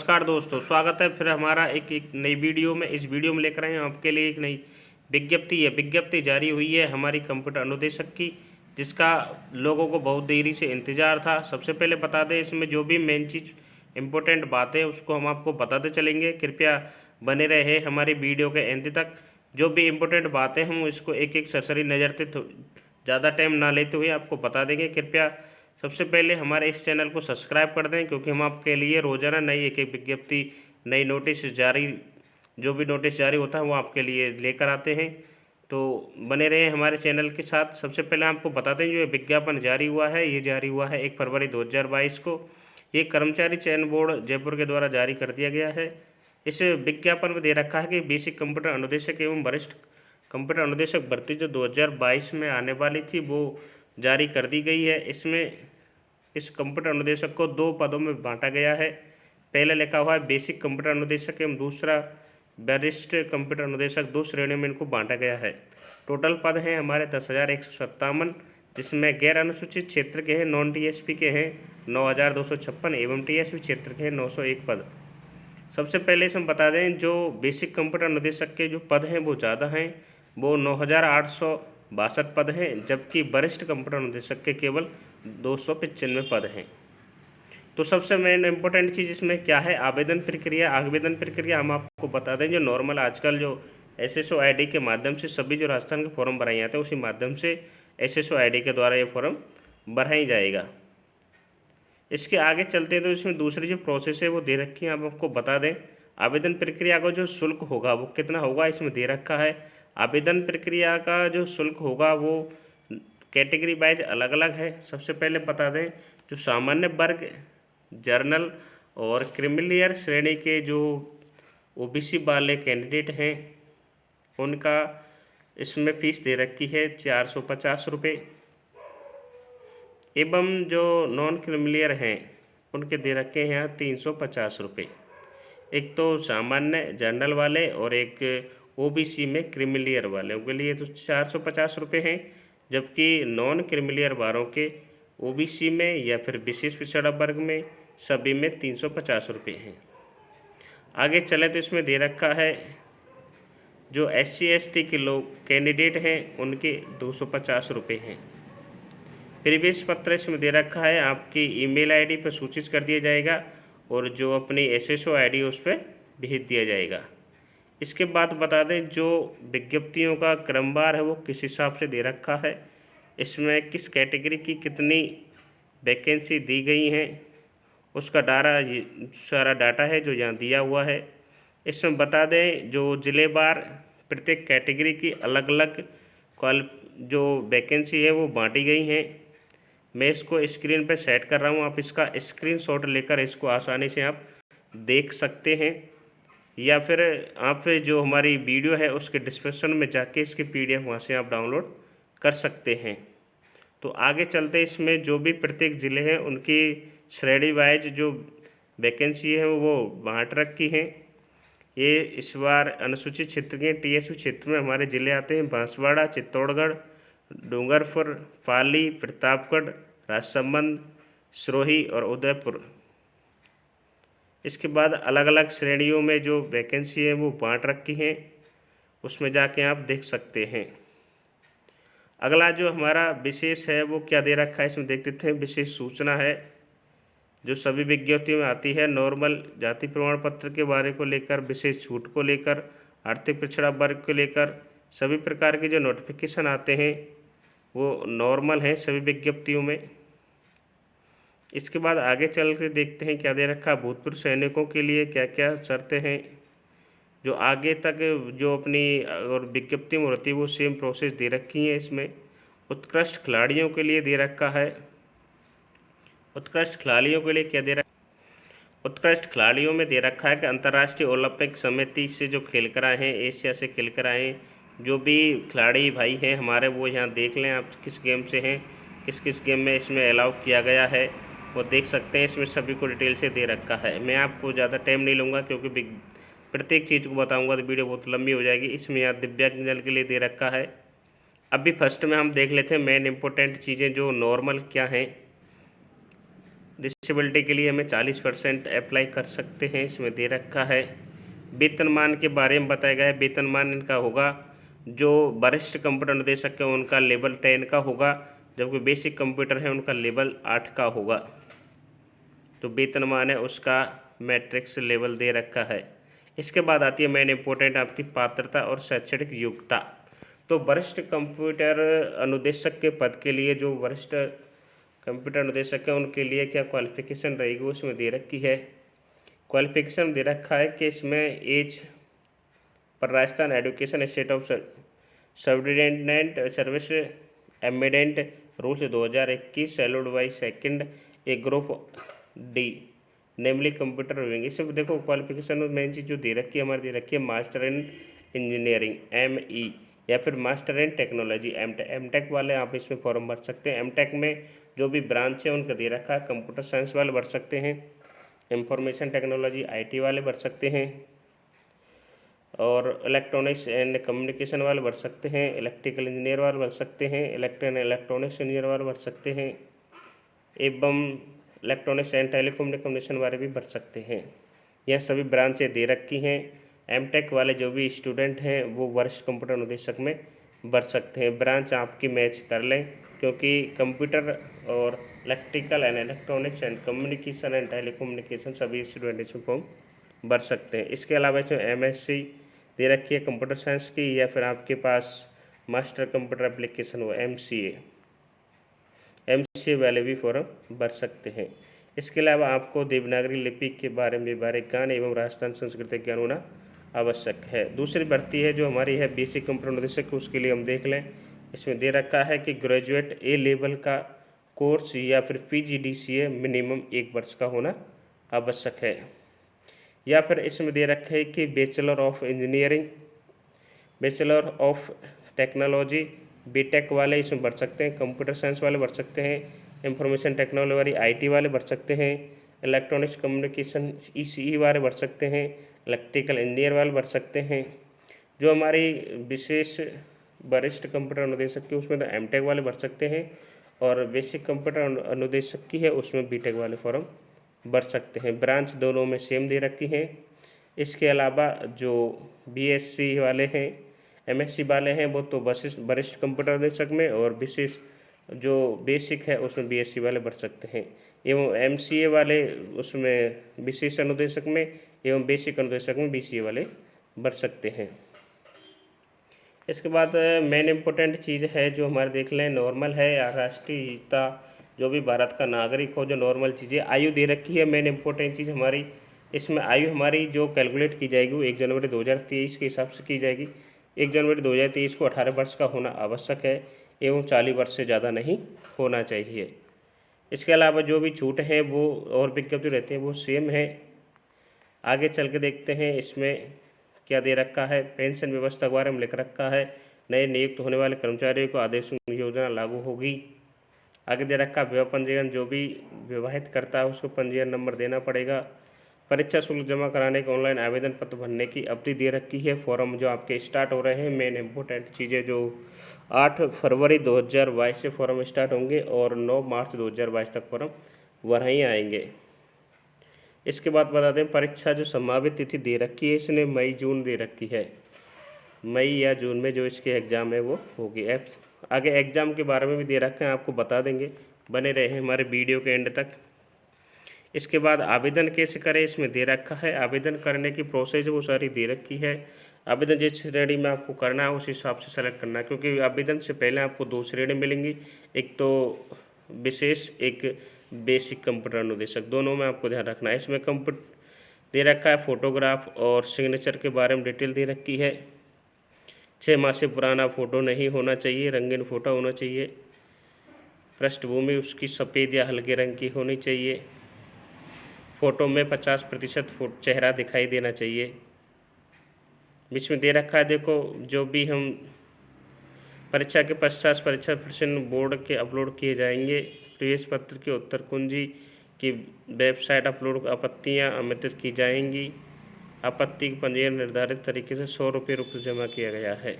नमस्कार दोस्तों, स्वागत है फिर हमारा एक नई वीडियो में। इस वीडियो में लेकर आए हैं आपके लिए एक नई विज्ञप्ति है। विज्ञप्ति जारी हुई है हमारी कंप्यूटर अनुदेशक की, जिसका लोगों को बहुत देरी से इंतज़ार था। सबसे पहले बता दें, इसमें जो भी मेन चीज़ इम्पोर्टेंट बातें हैं उसको हम आपको बताते चलेंगे। कृपया बने रहे हमारी वीडियो के अंत तक। जो भी इम्पोर्टेंट बातें हम इसको एक एक सरसरी नज़र से ज़्यादा टाइम ना लेते हुए आपको बता देंगे। कृपया सबसे पहले हमारे इस चैनल को सब्सक्राइब कर दें, क्योंकि हम आपके लिए रोज़ाना नई एक विज्ञप्ति, नई नोटिस जारी, जो भी नोटिस जारी होता है वो आपके लिए लेकर आते हैं। तो बने रहें हमारे चैनल के साथ। सबसे पहले आपको बता दें, जो ये विज्ञापन जारी हुआ है ये जारी हुआ है 1 फरवरी 2022 को। ये कर्मचारी चयन बोर्ड जयपुर के द्वारा जारी कर दिया गया है। इस विज्ञापन में दे रखा है कि बेसिक कंप्यूटर अनुदेशक एवं वरिष्ठ कंप्यूटर अनुदेशक भर्ती जो 2022 में आने वाली थी वो जारी कर दी गई है। इसमें इस कंप्यूटर अनुदेशक को 2 पदों में बांटा गया है। पहले लिखा हुआ है बेसिक कंप्यूटर अनुदेशक एवं दूसरा वरिष्ठ कंप्यूटर अनुदेशक। 2 श्रेणियों में इनको बांटा गया है। टोटल पद हैं हमारे 10,157, जिसमें गैर अनुसूचित क्षेत्र के हैं, नॉन टीएसपी के हैं 9,256 एवं टीएसपी क्षेत्र के हैं 901 पद। सबसे पहले इसमें बता दें, जो बेसिक कंप्यूटर अनुदेशक के जो पद हैं वो ज़्यादा हैं, वो 9,862 पद हैं, जबकि वरिष्ठ कंप्यूटर अनुदेशक के केवल 295 पद हैं। तो सबसे मेन इम्पोर्टेंट चीज़ इसमें क्या है, आवेदन प्रक्रिया। आवेदन प्रक्रिया हम आपको बता दें, जो नॉर्मल आजकल जो SSO ID के माध्यम से सभी जो राजस्थान के फॉर्म भराए जाते हैं, उसी माध्यम से SSO ID के द्वारा ये फॉर्म भराई जाएगा। इसके आगे चलते हैं तो इसमें दूसरी जो प्रोसेस है वो दे रखी है, हम आपको बता दें। आवेदन प्रक्रिया का जो शुल्क होगा वो कितना होगा, इसमें दे रखा है। आवेदन प्रक्रिया का जो शुल्क होगा वो कैटेगरी वाइज अलग अलग है। सबसे पहले बता दें, जो सामान्य वर्ग, जर्नल और क्रिमिलियर श्रेणी के जो OBC वाले कैंडिडेट हैं उनका इसमें फ़ीस दे रखी है 450 रुपये, एवं जो नॉन क्रिमिलियर हैं उनके दे रखे हैं यहाँ 350 रुपये। एक तो सामान्य जर्नल वाले और एक OBC में क्रिमिलियर वाले के लिए तो 450 रुपये हैं, जबकि नॉन क्रिमिलियर वालों के OBC में या फिर विशेष पिछड़ा वर्ग में सभी में 350 रुपये हैं। आगे चलें तो इसमें दे रखा है, जो SC ST के लोग कैंडिडेट हैं उनके 250 रुपये हैं। प्रवेश पत्र इसमें दे रखा है, आपकी ईमेल ID पर सूचित कर दिया जाएगा और जो अपनी SSO ID उस पर भेज दिया जाएगा। इसके बाद बता दें, जो विज्ञप्तियों का क्रमवार है वो किस हिसाब से दे रखा है, इसमें किस कैटेगरी की कितनी वैकेंसी दी गई हैं उसका सारा डाटा है जो यहाँ दिया हुआ है। इसमें बता दें, जो जिलेवार प्रत्येक कैटेगरी की अलग अलग जो वैकेंसी है वो बांटी गई हैं। मैं इसको स्क्रीन पर सेट कर रहा हूँ, आप इसका स्क्रीनशॉट लेकर इसको आसानी से आप देख सकते हैं, या फिर आप जो हमारी वीडियो है उसके डिस्क्रिप्शन में जाके इसकी PDF वहाँ से आप डाउनलोड कर सकते हैं। तो आगे चलते, इसमें जो भी प्रत्येक ज़िले हैं उनकी श्रेणी वाइज जो वैकेंसी है वो बांट रखी हैं। ये इस बार अनुसूचित क्षेत्र के TSP क्षेत्र में हमारे ज़िले आते हैं बांसवाड़ा, चित्तौड़गढ़, डूंगरपुर, पाली, प्रतापगढ़, राजसमंद, सिरोही और उदयपुर। इसके बाद अलग अलग श्रेणियों में जो वैकेंसी है वो बांट रखी हैं, उसमें जाके आप देख सकते हैं। अगला जो हमारा विशेष है वो क्या दे रखा है, इसमें देख लेते हैं। विशेष सूचना है जो सभी विज्ञप्तियों में आती है, नॉर्मल जाति प्रमाण पत्र के बारे को लेकर, विशेष छूट को लेकर, आर्थिक पिछड़ा वर्ग को लेकर सभी प्रकार के जो नोटिफिकेशन आते हैं वो नॉर्मल हैं सभी विज्ञप्तियों में। इसके बाद आगे चल के देखते हैं क्या दे रखा है। भूतपूर्व सैनिकों के लिए क्या क्या शर्तें हैं, जो आगे तक जो अपनी और विज्ञप्ति में होती है वो सेम प्रोसेस दे रखी है। इसमें उत्कृष्ट खिलाड़ियों के लिए दे रखा है। उत्कृष्ट खिलाड़ियों के लिए क्या दे रखा है, उत्कृष्ट खिलाड़ियों में दे रखा है कि अंतर्राष्ट्रीय ओलंपिक समिति से जो खेल कर आए हैं, एशिया से खेल कर आए हैं, जो भी खिलाड़ी भाई हैं हमारे वो यहाँ देख लें आप किस गेम से हैं, किस किस गेम में इसमें अलाउ किया गया है वो देख सकते हैं। इसमें सभी को डिटेल से दे रखा है। मैं आपको ज़्यादा टाइम नहीं लूँगा, क्योंकि प्रत्येक चीज़ को बताऊँगा तो वीडियो बहुत लंबी हो जाएगी। इसमें यहाँ दिव्यांगजन के लिए दे रखा है। अभी फर्स्ट में हम देख लेते हैं मेन इंपॉर्टेंट चीज़ें जो नॉर्मल क्या हैं, जिससे फ्लेक्सिबिलिटी के लिए हमें 40% अप्लाई कर सकते हैं, इसमें दे रखा है। वेतनमान के बारे में बताया गया है। वेतनमान इनका होगा, जो वरिष्ठ कंप्यूटर अनुदेशक है उनका लेवल 10 का होगा, जबकि बेसिक कंप्यूटर है उनका लेवल 8 का होगा। तो वेतनमान है उसका मैट्रिक्स लेवल दे रखा है। इसके बाद आती है मेन इम्पोर्टेंट आपकी पात्रता और शैक्षणिक योग्यता। तो वरिष्ठ कंप्यूटर अनुदेशक के पद के लिए जो वरिष्ठ कंप्यूटर अनुदेशक है उनके लिए क्या क्वालिफिकेशन रहेगी, उसमें दे रखी है। क्वालिफिकेशन दे रखा है कि इसमें एज पर Rajasthan education state of subordinate service amendment rules 2021 scheduled by second A group D namely computer wing. इसमें देखो क्वालिफिकेशन में मेन चीज़ जो दे रखी है हमारी दे रखी है मास्टर इन इंजीनियरिंग ME या फिर मास्टर इन टेक्नोलॉजी एमटेक वाले आप इसमें फॉर्म भर सकते हैं। एमटेक में जो भी ब्रांच है उनका दे रखा है, कंप्यूटर साइंस वाले भर सकते हैं, इंफॉर्मेशन टेक्नोलॉजी IT वाले भर सकते हैं, और इलेक्ट्रॉनिक्स एंड कम्युनिकेशन वाले भर सकते हैं, इलेक्ट्रिकल इंजीनियर वाले भर सकते हैं, इलेक्ट्रॉनिक्स इंजीनियर वाले भर सकते हैं, एवं इलेक्ट्रॉनिक्स एंड टेलीकम्युनिकेशन वाले भी भर सकते हैं। यह सभी ब्रांचें दे रखी हैं। एमटेक वाले जो भी स्टूडेंट हैं वो वरिष्ठ कंप्यूटर अनुदेशक में भर सकते हैं। ब्रांच आपकी मैच कर लें, क्योंकि कंप्यूटर और electrical and electronics and communication and telecommunication सभी स्टूडेंट इसमें फॉर्म भर सकते हैं। इसके अलावा इसमें MSc दे रखी है कंप्यूटर साइंस की, या फिर आपके पास मास्टर कंप्यूटर एप्लीकेशन हो MCA वाले भी फॉर्म भर सकते हैं। इसके अलावा आपको देवनागरी लिपि के बारे में व्यवहारिक ज्ञान एवं राजस्थान संस्कृति ज्ञान होना आवश्यक है। दूसरी भर्ती है जो हमारी है बेसिक कंप्यूटर अनुदेशक, उसके लिए हम देख लें। इसमें दे रखा है कि ग्रेजुएट A लेवल का कोर्स या फिर PGDCA मिनिमम 1 वर्ष का होना आवश्यक है, या फिर इसमें दे रखा है कि bachelor of engineering, bachelor of technology BTech वाले इसमें भर सकते हैं, कंप्यूटर साइंस वाले भर सकते हैं, इंफॉर्मेशन टेक्नोलॉजी वाली IT वाले भर सकते हैं, इलेक्ट्रॉनिक्स कम्युनिकेशन ECE वाले भर सकते हैं, इलेक्ट्रिकल इंजीनियर वाले भर सकते हैं। जो हमारी विशेष वरिष्ठ कंप्यूटर अनुदेशक की उसमें तो MTech वाले भर सकते हैं, और बेसिक कंप्यूटर अनुदेशक की है उसमें BTech वाले फॉर्म भर सकते हैं। ब्रांच दोनों में सेम दे रखी हैं। इसके अलावा जो BSc वाले हैं, MSc वाले हैं वो तो वरिष्ठ कंप्यूटर अनुदेशक में, और विशेष जो बेसिक है उसमें BSc वाले भर सकते हैं, एवं MCA वाले उसमें विशेष अनुदेशक में एवं बेसिक अनुदेशक में BCA वाले भर सकते हैं। इसके बाद मेन इम्पोर्टेंट चीज़ है जो हमारे देख लें, नॉर्मल है या राष्ट्रीयता, जो भी भारत का नागरिक हो, जो नॉर्मल चीज़ें आयु दे रखी है। मेन इम्पोर्टेंट चीज़ हमारी इसमें आयु हमारी जो कैलकुलेट की जाएगी वो 1 जनवरी 2023 के हिसाब से की जाएगी। 1 जनवरी 2023 को 18 वर्ष का होना आवश्यक है, एवं 40 वर्ष से ज़्यादा नहीं होना चाहिए। इसके अलावा जो भी छूट हैं वो और विज्ञप्ति रहते हैं वो सेम है। आगे चल के देखते हैं इसमें क्या दे रखा है। पेंशन व्यवस्था के बारे में लिख रखा है, नए नियुक्त होने वाले कर्मचारियों को आदेश योजना लागू होगी। आगे दे रखा विवाह पंजीयन, जो भी विवाहित करता है उसको पंजीयन नंबर देना पड़ेगा। परीक्षा शुल्क जमा कराने के ऑनलाइन आवेदन पत्र भरने की अवधि दे रखी है। फॉर्म जो आपके स्टार्ट हो रहे हैं, मेन इम्पोर्टेंट चीज़ें जो 8 फरवरी 2022 से फॉर्म स्टार्ट होंगे और 9 मार्च 2022 तक फॉर्म वहीं आएंगे। इसके बाद बता दें परीक्षा जो संभावित तिथि दे रखी है इसने मई जून दे रखी है, मई या जून में जो इसके एग्ज़ाम है वो होगी। आगे एग्ज़ाम के बारे में भी दे रखे हैं, आपको बता देंगे, बने रहे हमारे वीडियो के एंड तक। इसके बाद आवेदन कैसे करें इसमें दे रखा है। आवेदन करने की प्रोसेस वो सारी दे रखी है। आवेदन जिस श्रेणी में आपको करना है उस हिसाब से सेलेक्ट करना है, क्योंकि आवेदन से पहले आपको 2 श्रेणी मिलेंगी, एक तो विशेष, एक बेसिक कंप्यूटर अनुदेशक, दोनों में आपको ध्यान रखना है। इसमें कंप्यूटर दे रखा है, फोटोग्राफ और सिग्नेचर के बारे में डिटेल दे रखी है। 6 माह से पुराना फ़ोटो नहीं होना चाहिए, रंगीन फ़ोटो होना चाहिए। पृष्ठभूमि उसकी सफ़ेद या हल्के रंग की होनी चाहिए। फ़ोटो में 50% चेहरा दिखाई देना चाहिए। बीच में दे रखा है देखो, जो भी हम परीक्षा के पश्चात परीक्षा प्रश्न बोर्ड के अपलोड किए जाएंगे। प्रवेश पत्र की उत्तर कुंजी की वेबसाइट अपलोड, आपत्तियाँ आमंत्रित की जाएंगी। आपत्ति की पंजीयन निर्धारित तरीके से 100 रुपये जमा किया गया है।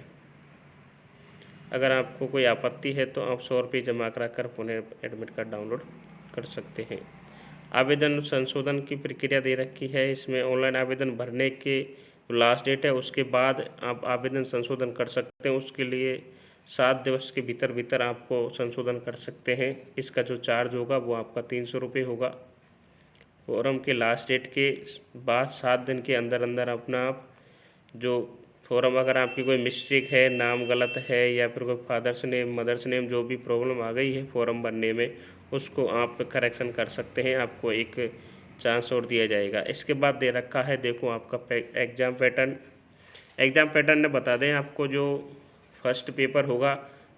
अगर आपको कोई आपत्ति है तो आप 100 रुपये जमा कराकर पुनः एडमिट कार्ड डाउनलोड कर सकते हैं। आवेदन संशोधन की प्रक्रिया दे रखी है। इसमें ऑनलाइन आवेदन भरने के लास्ट डेट है, उसके बाद आप आवेदन संशोधन कर सकते हैं। उसके लिए 7 दिवस के भीतर भीतर आपको संशोधन कर सकते हैं। इसका जो चार्ज होगा वो आपका 300 रुपये होगा। फॉर्म के लास्ट डेट के बाद 7 दिन के अंदर अंदर अपना आप जो फॉर्म, अगर आपकी कोई मिस्टेक है, नाम गलत है या फिर कोई फादर्स नेम, मदर्स नेम, जो भी प्रॉब्लम आ गई है फॉर्म भरने में, उसको आप करेक्शन कर सकते हैं। आपको एक चांस और दिया जाएगा। इसके बाद दे रखा है, देखो आपका एग्ज़ाम पैटर्न। एग्ज़ाम पैटर्न ने बता दें आपको, जो फर्स्ट पेपर होगा,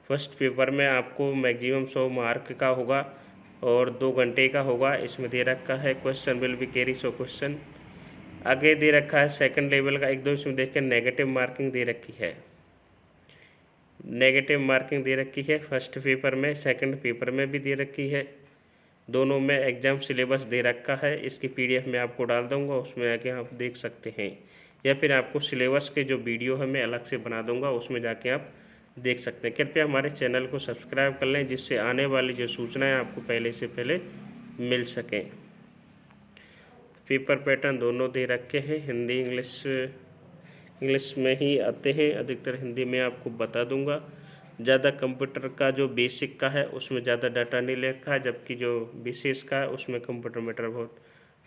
फर्स्ट पेपर में आपको मैक्सिमम 100 मार्क का होगा और 2 घंटे का होगा। इसमें दे रखा है question will be carry 100 question. आगे दे रखा है सेकंड लेवल का 1-2, इसमें देखिए नेगेटिव मार्किंग दे रखी है। नेगेटिव मार्किंग दे रखी है फर्स्ट पेपर में, सेकंड पेपर में भी दे रखी है। दोनों में एग्ज़ाम सिलेबस दे रखा है। इसकी PDF मैं आपको डाल दूंगा, उसमें आके आप देख सकते हैं, या फिर आपको सिलेबस के जो वीडियो है मैं अलग से बना दूंगा, उसमें जाके आप देख सकते हैं। कृपया हमारे चैनल को सब्सक्राइब कर लें, जिससे आने वाली जो सूचनाएं आपको पहले से पहले मिल सकें। पेपर पैटर्न दोनों दे रखे हैं, हिंदी इंग्लिश में ही आते हैं। अधिकतर हिंदी में आपको बता दूंगा। ज़्यादा कंप्यूटर का जो बेसिक का है उसमें ज़्यादा डाटा नहीं ले रखा है, जबकि जो विशेष का है उसमें कंप्यूटर मैटर बहुत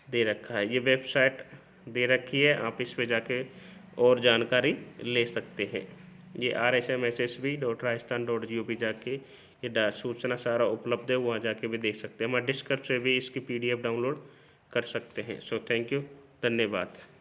दे रखा है। ये वेबसाइट दे रखी है, आप इस पे जाके और जानकारी ले सकते हैं। ये rsmssb.rajasthan.gov जाके ये सूचना सारा उपलब्ध है, वहाँ जाके भी देख सकते हैं। हमारे डिस्क्रिप्शन से भी इसकी PDF डाउनलोड कर सकते हैं। सो थैंक यू, धन्यवाद।